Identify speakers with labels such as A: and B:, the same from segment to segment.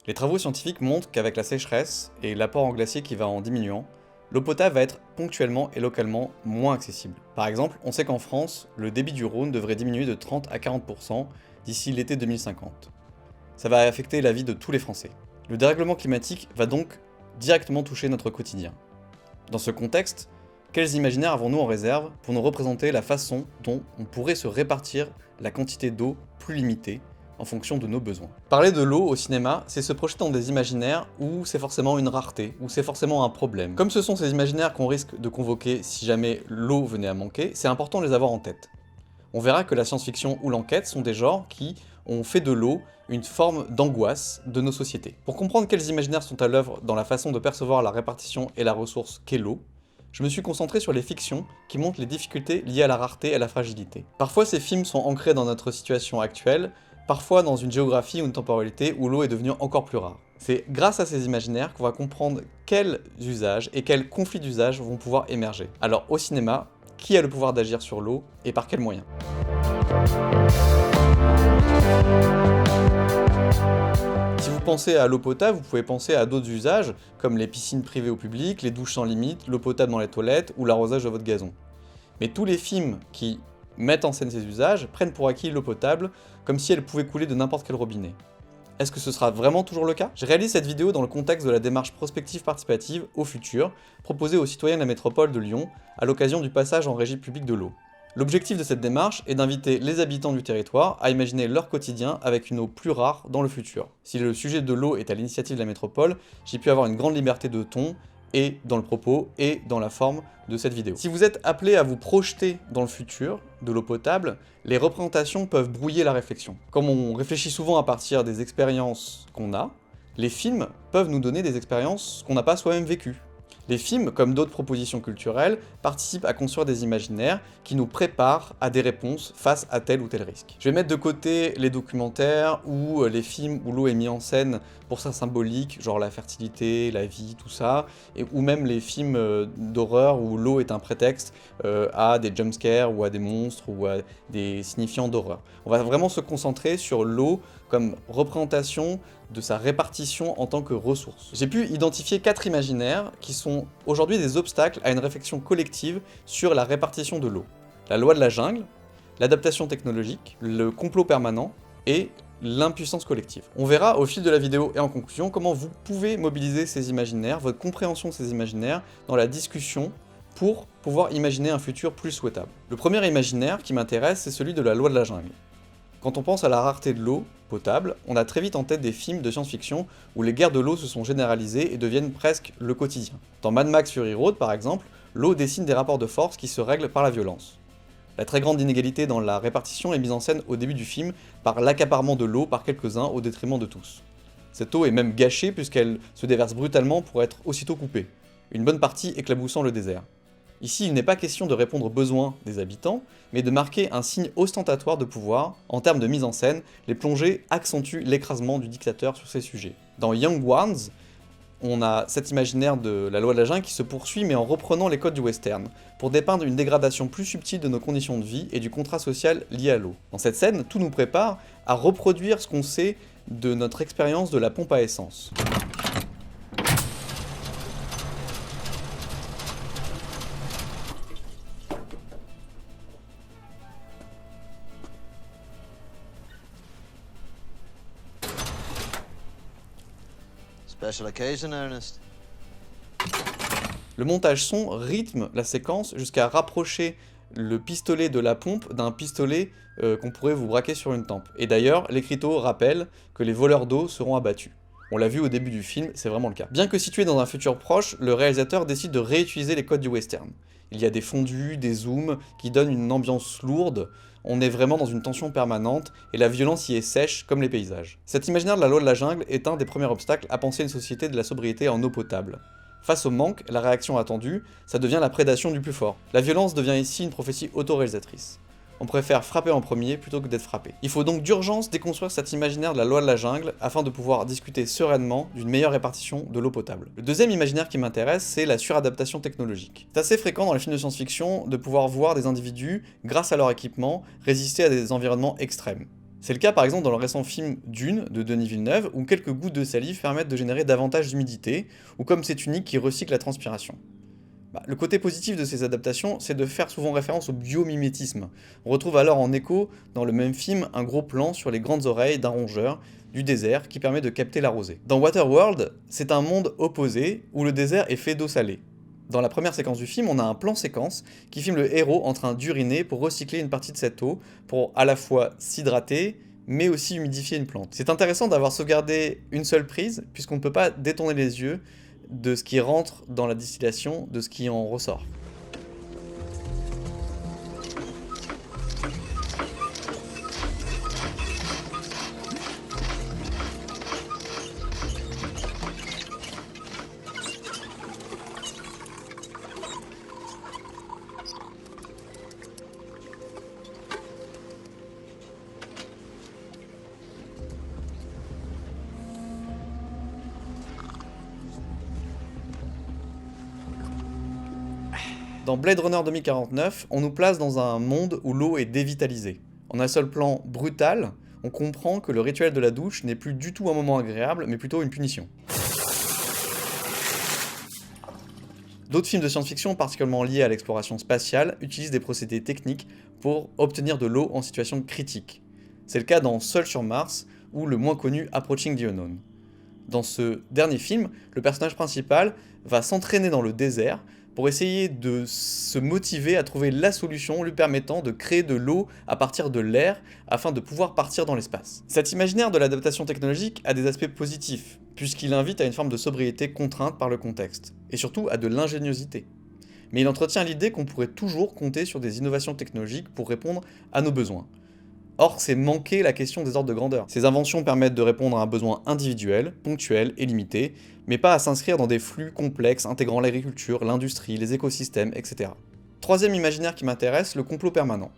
A: Les travaux scientifiques montrent qu'avec la sécheresse et l'apport en glacier qui va en diminuant, l'eau potable va être ponctuellement et localement moins accessible. Par exemple, on sait qu'en France, le débit du Rhône devrait diminuer de 30 à 40% d'ici l'été 2050. Ça va affecter la vie de tous les Français. Le dérèglement climatique va donc directement toucher notre quotidien. Dans ce contexte, quels imaginaires avons-nous en réserve pour nous représenter la façon dont on pourrait se répartir la quantité d'eau plus limitée en fonction de nos besoins? Parler de l'eau au cinéma, c'est se projeter dans des imaginaires où c'est forcément une rareté, où c'est forcément un problème. Comme ce sont ces imaginaires qu'on risque de convoquer si jamais l'eau venait à manquer, c'est important de les avoir en tête. On verra que la science-fiction ou l'enquête sont des genres qui ont fait de l'eau une forme d'angoisse de nos sociétés. Pour comprendre quels imaginaires sont à l'œuvre dans la façon de percevoir la répartition et la ressource qu'est l'eau, je me suis concentré sur les fictions qui montrent les difficultés liées à la rareté et à la fragilité. Parfois ces films sont ancrés dans notre situation actuelle, parfois dans une géographie ou une temporalité où l'eau est devenue encore plus rare. C'est grâce à ces imaginaires qu'on va comprendre quels usages et quels conflits d'usage vont pouvoir émerger. Alors au cinéma, qui a le pouvoir d'agir sur l'eau et par quels moyens? Si vous pensez à l'eau potable, vous pouvez penser à d'autres usages, comme les piscines privées au public, les douches sans limite, l'eau potable dans les toilettes ou l'arrosage de votre gazon. Mais tous les films qui mettent en scène ces usages prennent pour acquis l'eau potable, comme si elle pouvait couler de n'importe quel robinet. Est-ce que ce sera vraiment toujours le cas? Je réalise cette vidéo dans le contexte de la démarche prospective participative au futur, proposée aux citoyens de la métropole de Lyon, à l'occasion du passage en régie publique de l'eau. L'objectif de cette démarche est d'inviter les habitants du territoire à imaginer leur quotidien avec une eau plus rare dans le futur. Si le sujet de l'eau est à l'initiative de la métropole, j'ai pu avoir une grande liberté de ton, et dans le propos, et dans la forme de cette vidéo. Si vous êtes appelé à vous projeter dans le futur de l'eau potable, les représentations peuvent brouiller la réflexion. Comme on réfléchit souvent à partir des expériences qu'on a, les films peuvent nous donner des expériences qu'on n'a pas soi-même vécues. Les films, comme d'autres propositions culturelles, participent à construire des imaginaires qui nous préparent à des réponses face à tel ou tel risque. Je vais mettre de côté les documentaires ou les films où l'eau est mise en scène pour sa symbolique, genre la fertilité, la vie, tout ça, ou même les films d'horreur où l'eau est un prétexte à des jumpscares ou à des monstres ou à des signifiants d'horreur. On va vraiment se concentrer sur l'eau comme représentation de sa répartition en tant que ressource. J'ai pu identifier 4 imaginaires qui sont aujourd'hui des obstacles à une réflexion collective sur la répartition de l'eau. La loi de la jungle, l'adaptation technologique, le complot permanent et l'impuissance collective. On verra au fil de la vidéo et en conclusion comment vous pouvez mobiliser ces imaginaires, votre compréhension de ces imaginaires dans la discussion pour pouvoir imaginer un futur plus souhaitable. Le premier imaginaire qui m'intéresse, c'est celui de la loi de la jungle. Quand on pense à la rareté de l'eau potable, on a très vite en tête des films de science-fiction où les guerres de l'eau se sont généralisées et deviennent presque le quotidien. Dans Mad Max Fury Road, par exemple, l'eau dessine des rapports de force qui se règlent par la violence. La très grande inégalité dans la répartition est mise en scène au début du film par l'accaparement de l'eau par quelques-uns au détriment de tous. Cette eau est même gâchée puisqu'elle se déverse brutalement pour être aussitôt coupée, une bonne partie éclaboussant le désert. Ici, il n'est pas question de répondre aux besoins des habitants, mais de marquer un signe ostentatoire de pouvoir. En termes de mise en scène, les plongées accentuent l'écrasement du dictateur sur ces sujets. Dans Young Ones, on a cet imaginaire de la loi de la jungle qui se poursuit mais en reprenant les codes du western, pour dépeindre une dégradation plus subtile de nos conditions de vie et du contrat social lié à l'eau. Dans cette scène, tout nous prépare à reproduire ce qu'on sait de notre expérience de la pompe à essence.
B: Special occasion, Ernest.
A: Le montage son rythme la séquence jusqu'à rapprocher le pistolet de la pompe d'un pistolet qu'on pourrait vous braquer sur une tempe. Et d'ailleurs, l'écriteau rappelle que les voleurs d'eau seront abattus. On l'a vu au début du film, c'est vraiment le cas. Bien que situé dans un futur proche, le réalisateur décide de réutiliser les codes du western. Il y a des fondus, des zooms, qui donnent une ambiance lourde, on est vraiment dans une tension permanente, et la violence y est sèche comme les paysages. Cet imaginaire de la loi de la jungle est un des premiers obstacles à penser une société de la sobriété en eau potable. Face au manque, la réaction attendue, ça devient la prédation du plus fort. La violence devient ici une prophétie autoréalisatrice. On préfère frapper en premier plutôt que d'être frappé. Il faut donc d'urgence déconstruire cet imaginaire de la loi de la jungle afin de pouvoir discuter sereinement d'une meilleure répartition de l'eau potable. Le deuxième imaginaire qui m'intéresse, c'est la suradaptation technologique. C'est assez fréquent dans les films de science-fiction de pouvoir voir des individus, grâce à leur équipement, résister à des environnements extrêmes. C'est le cas par exemple dans le récent film Dune de Denis Villeneuve, où quelques gouttes de salive permettent de générer davantage d'humidité, ou comme c'est unique qui recycle la transpiration. Le côté positif de ces adaptations, c'est de faire souvent référence au biomimétisme. On retrouve alors en écho, dans le même film, un gros plan sur les grandes oreilles d'un rongeur du désert qui permet de capter la rosée. Dans Waterworld, c'est un monde opposé où le désert est fait d'eau salée. Dans la première séquence du film, on a un plan séquence qui filme le héros en train d'uriner pour recycler une partie de cette eau, pour à la fois s'hydrater, mais aussi humidifier une plante. C'est intéressant d'avoir sauvegardé une seule prise, puisqu'on ne peut pas détourner les yeux de ce qui rentre dans la distillation, de ce qui en ressort. Dans Blade Runner 2049, on nous place dans un monde où l'eau est dévitalisée. En un seul plan brutal, on comprend que le rituel de la douche n'est plus du tout un moment agréable, mais plutôt une punition. D'autres films de science-fiction particulièrement liés à l'exploration spatiale utilisent des procédés techniques pour obtenir de l'eau en situation critique. C'est le cas dans Seul sur Mars ou le moins connu Approaching the Unknown. Dans ce dernier film, le personnage principal va s'entraîner dans le désert pour essayer de se motiver à trouver la solution lui permettant de créer de l'eau à partir de l'air afin de pouvoir partir dans l'espace. Cet imaginaire de l'adaptation technologique a des aspects positifs, puisqu'il invite à une forme de sobriété contrainte par le contexte, et surtout à de l'ingéniosité. Mais il entretient l'idée qu'on pourrait toujours compter sur des innovations technologiques pour répondre à nos besoins. Or, c'est manquer la question des ordres de grandeur. Ces inventions permettent de répondre à un besoin individuel, ponctuel et limité, mais pas à s'inscrire dans des flux complexes intégrant l'agriculture, l'industrie, les écosystèmes, etc. Troisième imaginaire qui m'intéresse, le complot permanent.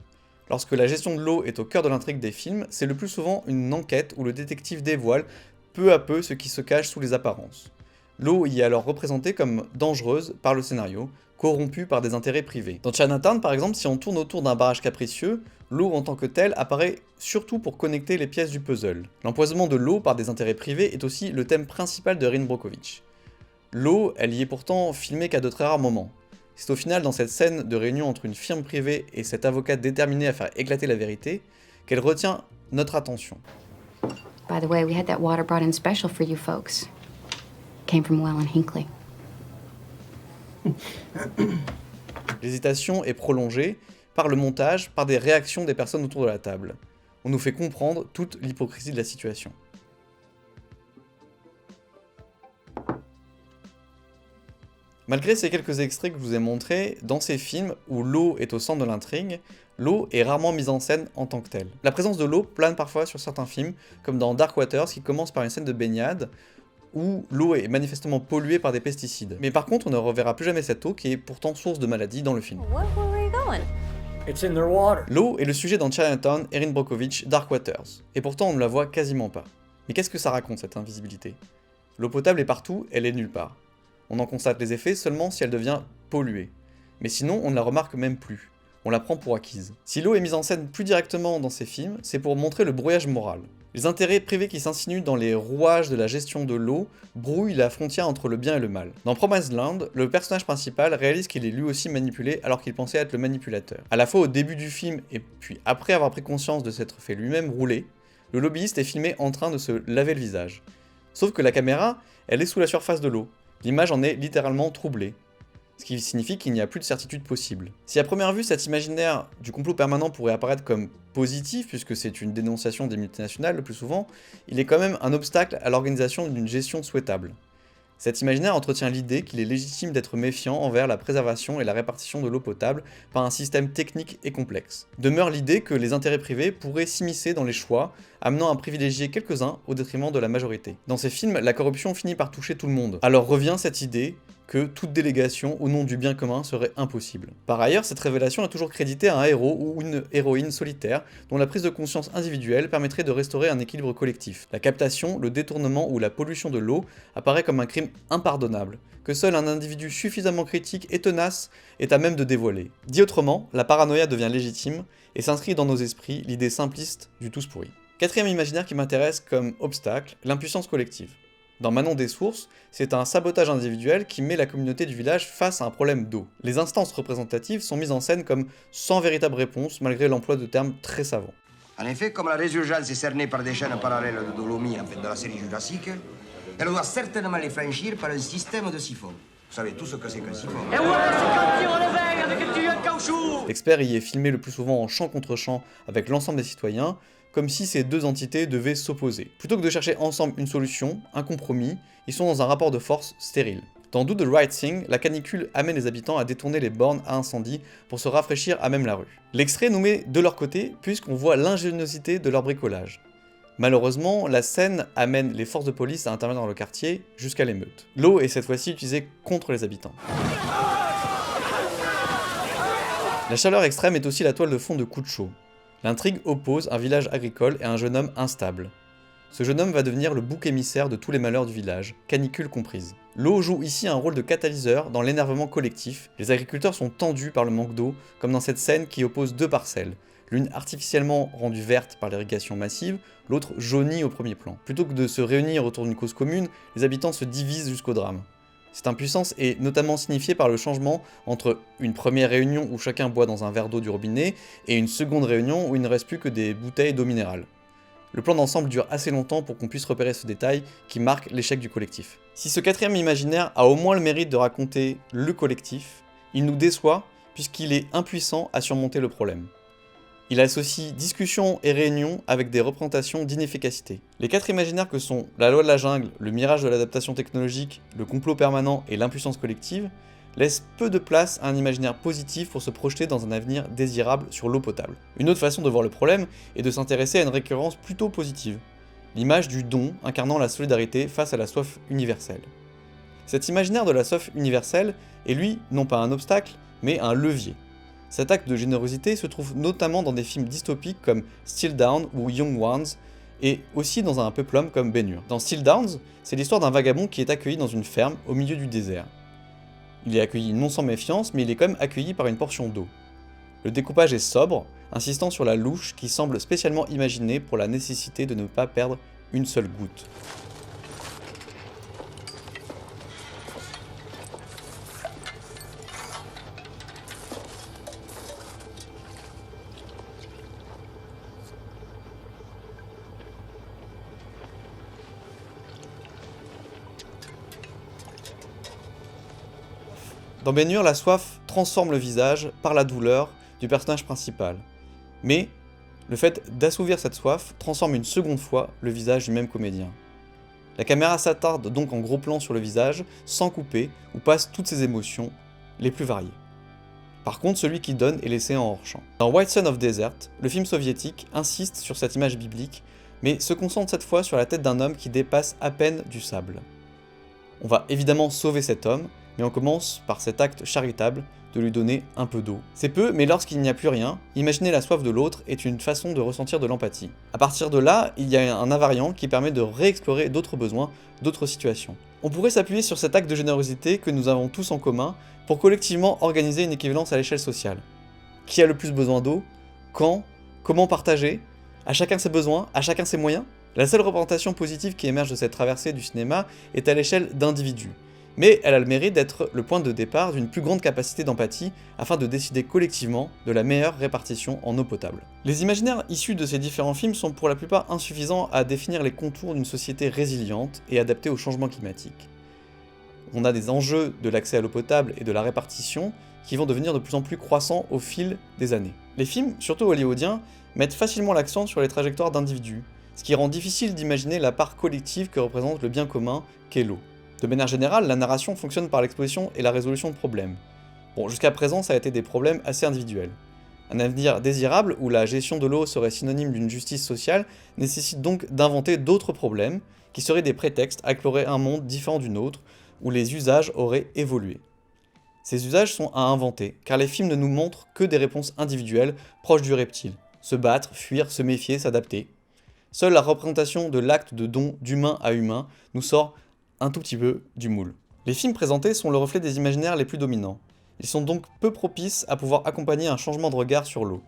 A: Lorsque la gestion de l'eau est au cœur de l'intrigue des films, c'est le plus souvent une enquête où le détective dévoile peu à peu ce qui se cache sous les apparences. L'eau y est alors représentée comme dangereuse par le scénario, corrompue par des intérêts privés. Dans Chinatown par exemple, si on tourne autour d'un barrage capricieux, l'eau en tant que telle apparaît surtout pour connecter les pièces du puzzle. L'empoisonnement de l'eau par des intérêts privés est aussi le thème principal de Erin Brockovich. L'eau, elle y est pourtant filmée qu'à de très rares moments. C'est au final dans cette scène de réunion entre une firme privée et cet avocat déterminé à faire éclater la vérité qu'elle retient notre attention.
C: By the way, we had that water brought in special for you folks. Came from well in Hinckley.
A: L'hésitation est prolongée par le montage, par des réactions des personnes autour de la table. On nous fait comprendre toute l'hypocrisie de la situation. Malgré ces quelques extraits que je vous ai montrés, dans ces films où l'eau est au centre de l'intrigue, l'eau est rarement mise en scène en tant que telle. La présence de l'eau plane parfois sur certains films, comme dans Dark Waters qui commence par une scène de baignade, où l'eau est manifestement polluée par des pesticides. Mais par contre, on ne reverra plus jamais cette eau qui est pourtant source de maladies dans le film. L'eau est le sujet dans Chinatown, Erin Brockovich, Dark Waters, et pourtant on ne la voit quasiment pas. Mais qu'est-ce que ça raconte cette invisibilité? L'eau potable est partout, elle est nulle part. On en constate les effets seulement si elle devient polluée. Mais sinon, on ne la remarque même plus. On la prend pour acquise. Si l'eau est mise en scène plus directement dans ces films, c'est pour montrer le brouillage moral. Les intérêts privés qui s'insinuent dans les rouages de la gestion de l'eau brouillent la frontière entre le bien et le mal. Dans Promised Land, le personnage principal réalise qu'il est lui aussi manipulé alors qu'il pensait être le manipulateur. À la fois au début du film et puis après avoir pris conscience de s'être fait lui-même rouler, le lobbyiste est filmé en train de se laver le visage. Sauf que la caméra, elle est sous la surface de l'eau. L'image en est littéralement troublée. Ce qui signifie qu'il n'y a plus de certitude possible. Si à première vue cet imaginaire du complot permanent pourrait apparaître comme positif, puisque c'est une dénonciation des multinationales le plus souvent, il est quand même un obstacle à l'organisation d'une gestion souhaitable. Cet imaginaire entretient l'idée qu'il est légitime d'être méfiant envers la préservation et la répartition de l'eau potable par un système technique et complexe. Demeure l'idée que les intérêts privés pourraient s'immiscer dans les choix, amenant à privilégier quelques-uns au détriment de la majorité. Dans ces films, la corruption finit par toucher tout le monde. Alors revient cette idée que toute délégation au nom du bien commun serait impossible. Par ailleurs, cette révélation est toujours créditée à un héros ou une héroïne solitaire dont la prise de conscience individuelle permettrait de restaurer un équilibre collectif. La captation, le détournement ou la pollution de l'eau apparaît comme un crime impardonnable, que seul un individu suffisamment critique et tenace est à même de dévoiler. Dit autrement, la paranoïa devient légitime et s'inscrit dans nos esprits l'idée simpliste du tous pourri. Quatrième imaginaire qui m'intéresse comme obstacle, l'impuissance collective. Dans Manon des Sources, c'est un sabotage individuel qui met la communauté du village face à un problème d'eau. Les instances représentatives sont mises en scène comme sans véritable réponse malgré l'emploi de termes très savants.
D: En effet, comme la résurgence est cernée par des chaînes parallèles de Dolomies en fait de la série Jurassique, elle doit certainement les franchir par un système de siphon. Vous savez tout ce que c'est qu'un siphon.
E: Et voilà, c'est comme tu réveilles avec un tuyau de caoutchouc.
A: L'expert y est filmé le plus souvent en champ contre champ avec l'ensemble des citoyens, comme si ces deux entités devaient s'opposer. Plutôt que de chercher ensemble une solution, un compromis, ils sont dans un rapport de force stérile. Dans Do the Right Thing, la canicule amène les habitants à détourner les bornes à incendie pour se rafraîchir à même la rue. L'extrait nous met de leur côté puisqu'on voit l'ingéniosité de leur bricolage. Malheureusement, la scène amène les forces de police à intervenir dans le quartier jusqu'à l'émeute. L'eau est cette fois-ci utilisée contre les habitants. La chaleur extrême est aussi la toile de fond de Coup de chaud. L'intrigue oppose un village agricole et un jeune homme instable. Ce jeune homme va devenir le bouc émissaire de tous les malheurs du village, canicule comprise. L'eau joue ici un rôle de catalyseur dans l'énervement collectif. Les agriculteurs sont tendus par le manque d'eau, comme dans cette scène qui oppose deux parcelles, l'une artificiellement rendue verte par l'irrigation massive, l'autre jaunie au premier plan. Plutôt que de se réunir autour d'une cause commune, les habitants se divisent jusqu'au drame. Cette impuissance est notamment signifiée par le changement entre une première réunion où chacun boit dans un verre d'eau du robinet et une seconde réunion où il ne reste plus que des bouteilles d'eau minérale. Le plan d'ensemble dure assez longtemps pour qu'on puisse repérer ce détail qui marque l'échec du collectif. Si ce quatrième imaginaire a au moins le mérite de raconter le collectif, il nous déçoit puisqu'il est impuissant à surmonter le problème. Il associe discussion et réunion avec des représentations d'inefficacité. Les quatre imaginaires que sont la loi de la jungle, le mirage de l'adaptation technologique, le complot permanent et l'impuissance collective laissent peu de place à un imaginaire positif pour se projeter dans un avenir désirable sur l'eau potable. Une autre façon de voir le problème est de s'intéresser à une récurrence plutôt positive, l'image du don incarnant la solidarité face à la soif universelle. Cet imaginaire de la soif universelle est lui non pas un obstacle, mais un levier. Cet acte de générosité se trouve notamment dans des films dystopiques comme Still Down ou Young Ones, et aussi dans un peplum comme Ben-Hur. Dans Still Downs, c'est l'histoire d'un vagabond qui est accueilli dans une ferme au milieu du désert. Il est accueilli non sans méfiance, mais il est quand même accueilli par une portion d'eau. Le découpage est sobre, insistant sur la louche qui semble spécialement imaginée pour la nécessité de ne pas perdre une seule goutte. Dans Ben-Hur, la soif transforme le visage par la douleur du personnage principal. Mais le fait d'assouvir cette soif transforme une seconde fois le visage du même comédien. La caméra s'attarde donc en gros plan sur le visage, sans couper, où passent toutes ses émotions, les plus variées. Par contre, celui qui donne est laissé en hors-champ. Dans White Son of Desert, le film soviétique insiste sur cette image biblique, mais se concentre cette fois sur la tête d'un homme qui dépasse à peine du sable. On va évidemment sauver cet homme, mais on commence par cet acte charitable de lui donner un peu d'eau. C'est peu, mais lorsqu'il n'y a plus rien, imaginer la soif de l'autre est une façon de ressentir de l'empathie. À partir de là, il y a un invariant qui permet de réexplorer d'autres besoins, d'autres situations. On pourrait s'appuyer sur cet acte de générosité que nous avons tous en commun pour collectivement organiser une équivalence à l'échelle sociale. Qui a le plus besoin d'eau? Quand? Comment partager? À chacun ses besoins? À chacun ses moyens? La seule représentation positive qui émerge de cette traversée du cinéma est à l'échelle d'individus. Mais elle a le mérite d'être le point de départ d'une plus grande capacité d'empathie afin de décider collectivement de la meilleure répartition en eau potable. Les imaginaires issus de ces différents films sont pour la plupart insuffisants à définir les contours d'une société résiliente et adaptée au changement climatique. On a des enjeux de l'accès à l'eau potable et de la répartition qui vont devenir de plus en plus croissants au fil des années. Les films, surtout hollywoodiens, mettent facilement l'accent sur les trajectoires d'individus, ce qui rend difficile d'imaginer la part collective que représente le bien commun qu'est l'eau. De manière générale, la narration fonctionne par l'exposition et la résolution de problèmes. Bon, jusqu'à présent, ça a été des problèmes assez individuels. Un avenir désirable, où la gestion de l'eau serait synonyme d'une justice sociale, nécessite donc d'inventer d'autres problèmes, qui seraient des prétextes à explorer un monde différent du nôtre, où les usages auraient évolué. Ces usages sont à inventer, car les films ne nous montrent que des réponses individuelles, proches du reptile. Se battre, fuir, se méfier, s'adapter. Seule la représentation de l'acte de don d'humain à humain nous sort un tout petit peu du moule. Les films présentés sont le reflet des imaginaires les plus dominants. Ils sont donc peu propices à pouvoir accompagner un changement de regard sur l'eau.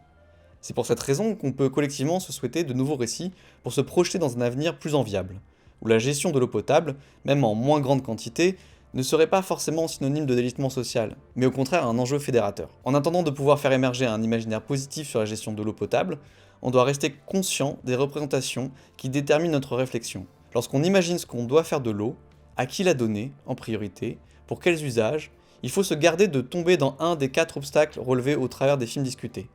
A: C'est pour cette raison qu'on peut collectivement se souhaiter de nouveaux récits pour se projeter dans un avenir plus enviable, où la gestion de l'eau potable, même en moins grande quantité, ne serait pas forcément synonyme de délitement social, mais au contraire un enjeu fédérateur. En attendant de pouvoir faire émerger un imaginaire positif sur la gestion de l'eau potable, on doit rester conscient des représentations qui déterminent notre réflexion. Lorsqu'on imagine ce qu'on doit faire de l'eau, à qui la donner en priorité, pour quels usages, il faut se garder de tomber dans un des 4 obstacles relevés au travers des films discutés.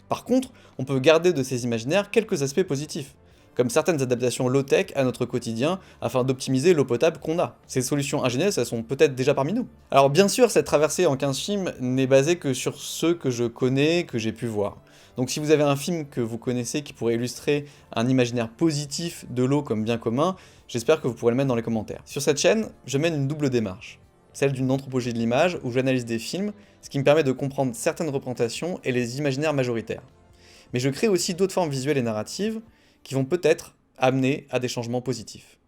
A: Par contre, on peut garder de ces imaginaires quelques aspects positifs, comme certaines adaptations low-tech à notre quotidien afin d'optimiser l'eau potable qu'on a. Ces solutions ingénieuses, elles sont peut-être déjà parmi nous. Alors bien sûr, cette traversée en 15 films n'est basée que sur ceux que je connais, que j'ai pu voir. Donc si vous avez un film que vous connaissez qui pourrait illustrer un imaginaire positif de l'eau comme bien commun, j'espère que vous pourrez le mettre dans les commentaires. Sur cette chaîne, je mène une double démarche. Celle d'une anthropologie de l'image où j'analyse des films, ce qui me permet de comprendre certaines représentations et les imaginaires majoritaires. Mais je crée aussi d'autres formes visuelles et narratives qui vont peut-être amener à des changements positifs.